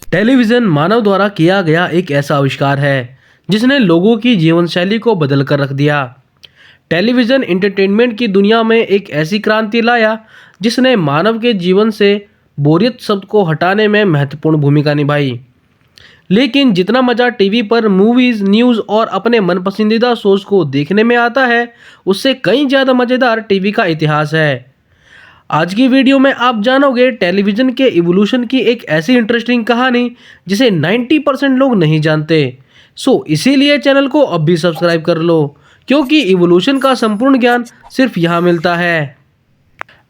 Television मानव द्वारा किया गया एक ऐसा आविष्कार है जिसने लोगों की जीवन शैली को बदल कर रख दिया। टेलीविज़न एंटरटेनमेंट की दुनिया में एक ऐसी क्रांति लाया जिसने मानव के जीवन से बोरियत शब्द को हटाने में महत्वपूर्ण भूमिका निभाई। लेकिन जितना मज़ा टीवी पर मूवीज़, न्यूज़ और अपने मन पसंदीदा शोज़ को देखने में आता है, उससे कहीं ज़्यादा मज़ेदार टीवी का इतिहास है। आज की वीडियो में आप जानोगे टेलीविज़न के इवोल्यूशन की एक ऐसी इंटरेस्टिंग कहानी जिसे 90% लोग नहीं जानते। इसीलिए चैनल को अब भी सब्सक्राइब कर लो, क्योंकि इवोल्यूशन का संपूर्ण ज्ञान सिर्फ यहाँ मिलता है।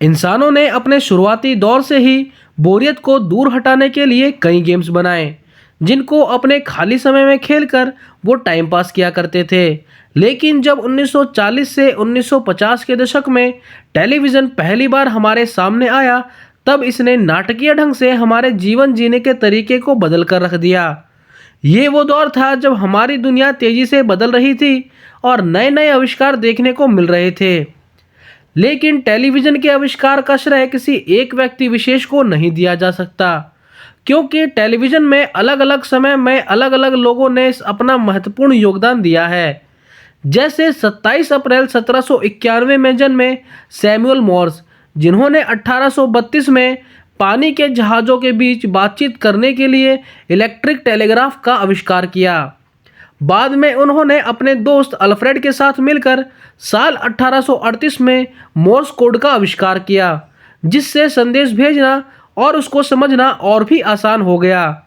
इंसानों ने अपने शुरुआती दौर से ही बोरियत को दूर हटाने के लिए कई गेम्स बनाए, जिनको अपने खाली समय में खेलकर वो टाइम पास किया करते थे। लेकिन जब 1940 से 1950 के दशक में टेलीविज़न पहली बार हमारे सामने आया, तब इसने नाटकीय ढंग से हमारे जीवन जीने के तरीके को बदल कर रख दिया। ये वो दौर था जब हमारी दुनिया तेज़ी से बदल रही थी और नए नए आविष्कार देखने को मिल रहे थे। लेकिन टेलीविज़न के आविष्कार का श्रेय किसी एक व्यक्ति विशेष को नहीं दिया जा सकता, क्योंकि टेलीविज़न में अलग अलग समय में अलग अलग लोगों ने अपना महत्वपूर्ण योगदान दिया है। जैसे 27 अप्रैल 1791 में जन्मे सैमुअल मॉर्स, जिन्होंने 1832 में पानी के जहाज़ों के बीच बातचीत करने के लिए इलेक्ट्रिक टेलीग्राफ का आविष्कार किया। बाद में उन्होंने अपने दोस्त अल्फ्रेड के साथ मिलकर साल 1838 में मोर्स कोड का आविष्कार किया, जिससे संदेश भेजना और उसको समझना और भी आसान हो गया।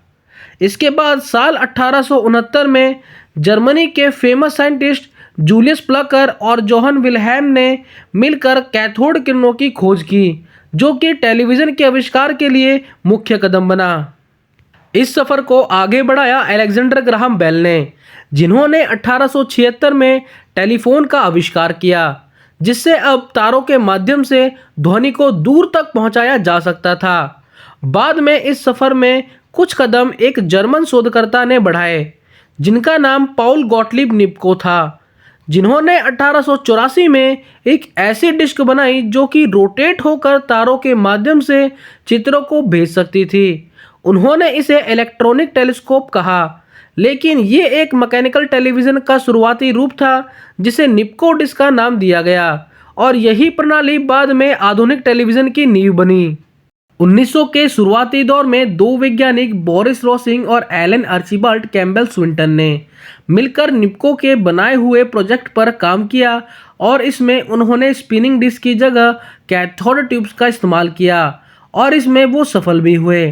इसके बाद साल 1869 में जर्मनी के फेमस साइंटिस्ट जूलियस प्लकर और जोहन विल्हेम ने मिलकर कैथोड किरणों की खोज की, जो कि टेलीविज़न के आविष्कार के लिए मुख्य कदम बना। इस सफ़र को आगे बढ़ाया अलेक्जेंडर ग्राहम बेल ने, जिन्होंने 1876 में टेलीफोन का आविष्कार किया, जिससे अब तारों के माध्यम से ध्वनि को दूर तक पहुंचाया जा सकता था। बाद में इस सफ़र में कुछ कदम एक जर्मन शोधकर्ता ने बढ़ाए, जिनका नाम पाउल गॉटलिब निप्को था, जिन्होंने 1884 में एक ऐसी डिस्क बनाई जो कि रोटेट होकर तारों के माध्यम से चित्रों को भेज सकती थी। उन्होंने इसे इलेक्ट्रॉनिक टेलीस्कोप कहा, लेकिन ये एक मैकेनिकल टेलीविज़न का शुरुआती रूप था जिसे निप्को डिस्क का नाम दिया गया, और यही प्रणाली बाद में आधुनिक टेलीविज़न की नींव बनी। 1900 के शुरुआती दौर में दो वैज्ञानिक बोरिस रोसिंग और एलन आर्चिबाल्ड कैम्पबेल स्विंटन ने मिलकर निप्को के बनाए हुए प्रोजेक्ट पर काम किया, और इसमें उन्होंने स्पिनिंग डिस्क की जगह कैथोड ट्यूब्स का इस्तेमाल किया, और इसमें वो सफल भी हुए।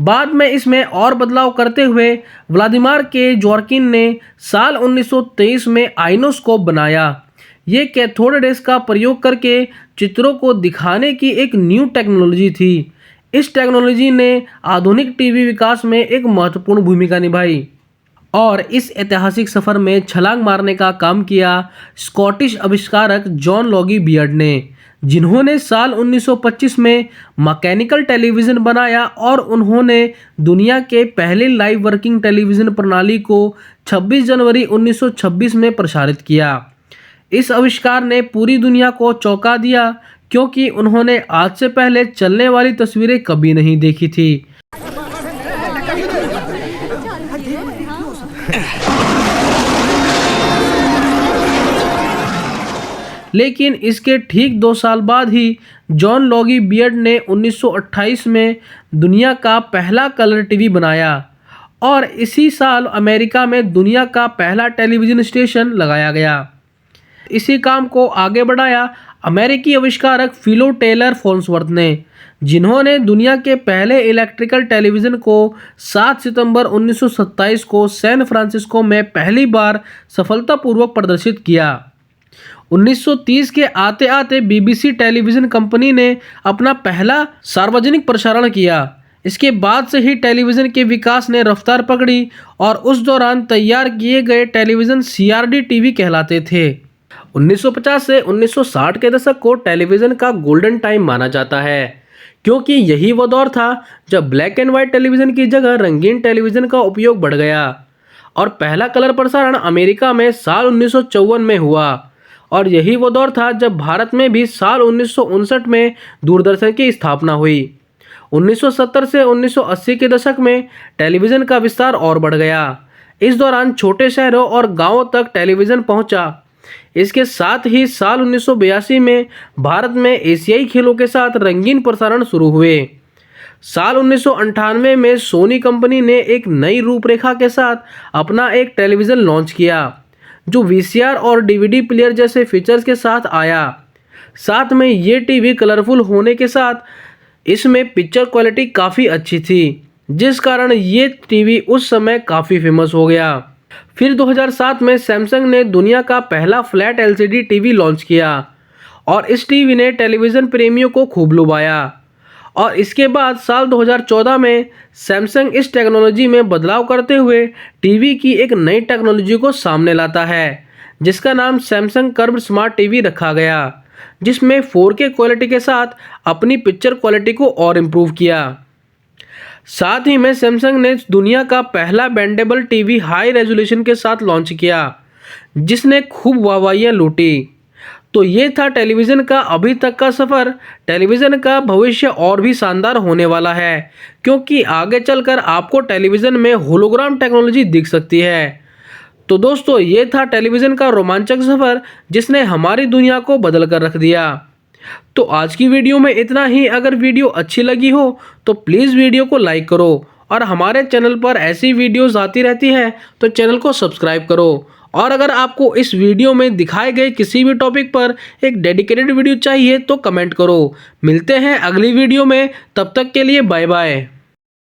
बाद में इसमें और बदलाव करते हुए व्लादिमीर के जोरकिन ने साल 1923 में आइनोस्कोप बनाया। ये कैथोड रेस का प्रयोग करके चित्रों को दिखाने की एक न्यू टेक्नोलॉजी थी। इस टेक्नोलॉजी ने आधुनिक टीवी विकास में एक महत्वपूर्ण भूमिका निभाई, और इस ऐतिहासिक सफ़र में छलांग मारने का काम किया स्कॉटिश आविष्कारक जॉन लॉगी बियर्ड ने, जिन्होंने साल 1925 में मैकेनिकल टेलीविज़न बनाया, और उन्होंने दुनिया के पहले लाइव वर्किंग टेलीविज़न प्रणाली को 26 जनवरी 1926 में प्रसारित किया। इस आविष्कार ने पूरी दुनिया को चौंका दिया, क्योंकि उन्होंने आज से पहले चलने वाली तस्वीरें कभी नहीं देखी थी। लेकिन इसके ठीक 2 साल बाद ही जॉन लॉगी बियर्ड ने 1928 में दुनिया का पहला कलर टीवी बनाया, और इसी साल अमेरिका में दुनिया का पहला टेलीविज़न स्टेशन लगाया गया। इसी काम को आगे बढ़ाया अमेरिकी आविष्कारक फिलो टेलर फोर्न्सवर्थ ने, जिन्होंने दुनिया के पहले इलेक्ट्रिकल टेलीविज़न को 7 सितंबर 1927 को सैन फ्रांसिस्को में पहली बार सफलतापूर्वक प्रदर्शित किया। 1930 के आते आते बीबीसी टेलीविज़न कंपनी ने अपना पहला सार्वजनिक प्रसारण किया। इसके बाद से ही टेलीविज़न के विकास ने रफ्तार पकड़ी, और उस दौरान तैयार किए गए टेलीविज़न सीआरडी टीवी कहलाते थे। 1950 से 1960 के दशक को टेलीविज़न का गोल्डन टाइम माना जाता है, क्योंकि यही वो दौर था जब ब्लैक एंड वाइट टेलीविज़न की जगह रंगीन टेलीविज़न का उपयोग बढ़ गया, और पहला कलर प्रसारण अमेरिका में साल 1954 में हुआ, और यही वो दौर था जब भारत में भी साल 1959 में दूरदर्शन की स्थापना हुई। 1970 से 1980 के दशक में टेलीविज़न का विस्तार और बढ़ गया। इस दौरान छोटे शहरों और गांवों तक टेलीविज़न पहुंचा। इसके साथ ही साल 1982 में भारत में एशियाई खेलों के साथ रंगीन प्रसारण शुरू हुए। साल 1998 में सोनी कंपनी ने एक नई रूपरेखा के साथ अपना एक टेलीविज़न लॉन्च किया, जो वीसीआर और डीवीडी प्लेयर जैसे फीचर्स के साथ आया। साथ में ये टीवी कलरफुल होने के साथ इसमें पिक्चर क्वालिटी काफ़ी अच्छी थी, जिस कारण ये टीवी उस समय काफ़ी फेमस हो गया। फिर 2007 में सैमसंग ने दुनिया का पहला फ्लैट एलसीडी टीवी लॉन्च किया और इस टीवी ने टेलीविज़न प्रेमियों को खूब लुभाया। और इसके बाद साल 2014 में सैमसंग इस टेक्नोलॉजी में बदलाव करते हुए टीवी की एक नई टेक्नोलॉजी को सामने लाता है, जिसका नाम सैमसंग कर्व स्मार्ट टीवी रखा गया, जिसमें 4K क्वालिटी के साथ अपनी पिक्चर क्वालिटी को और इम्प्रूव किया। साथ ही में सैमसंग ने दुनिया का पहला बेंडेबल टीवी हाई रेजोल्यूशन के साथ लॉन्च किया, जिसने खूब वाहवाहियाँ लूटी। तो ये था टेलीविज़न का अभी तक का सफ़र। टेलीविज़न का भविष्य और भी शानदार होने वाला है, क्योंकि आगे चलकर आपको टेलीविज़न में होलोग्राम टेक्नोलॉजी दिख सकती है। तो दोस्तों, ये था टेलीविज़न का रोमांचक सफ़र, जिसने हमारी दुनिया को बदल कर रख दिया। तो आज की वीडियो में इतना ही। अगर वीडियो अच्छी लगी हो तो प्लीज़ वीडियो को लाइक करो और हमारे चैनल पर ऐसी वीडियोस आती रहती हैं तो चैनल को सब्सक्राइब करो। और अगर आपको इस वीडियो में दिखाए गए किसी भी टॉपिक पर एक डेडिकेटेड वीडियो चाहिए तो कमेंट करो। मिलते हैं अगली वीडियो में, तब तक के लिए बाय बाय।